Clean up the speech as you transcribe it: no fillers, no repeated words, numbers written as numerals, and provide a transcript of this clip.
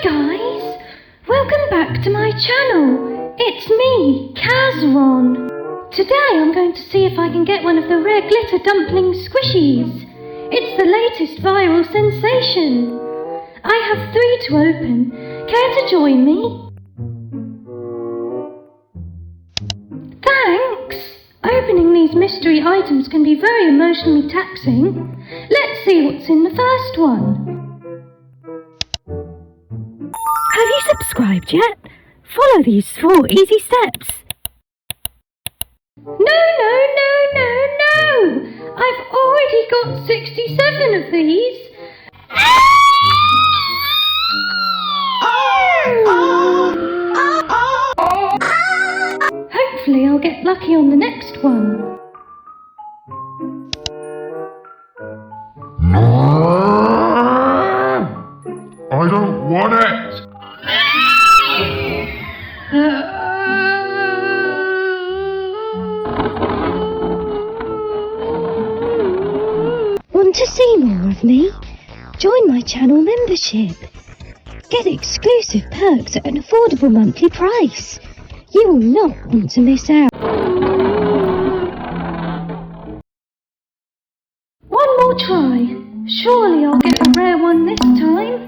Guys, welcome back to my channel. It's me, Kazron. Today I'm going to see if I can get one of the rare glitter dumpling squishies. It's the latest viral sensation. I have 3 to open. Care to join me? Thanks! Opening these mystery items can be very emotionally taxing. Let's see what's in the first one. Have you subscribed yet? Follow these 4 easy steps. No! I've already got 67 of these. Hopefully I'll get lucky on the next one. I don't want it! Want to see more of me? Join my channel membership. Get exclusive perks at an affordable monthly price. You will not want to miss out. One more try. Surely I'll get a rare one this time.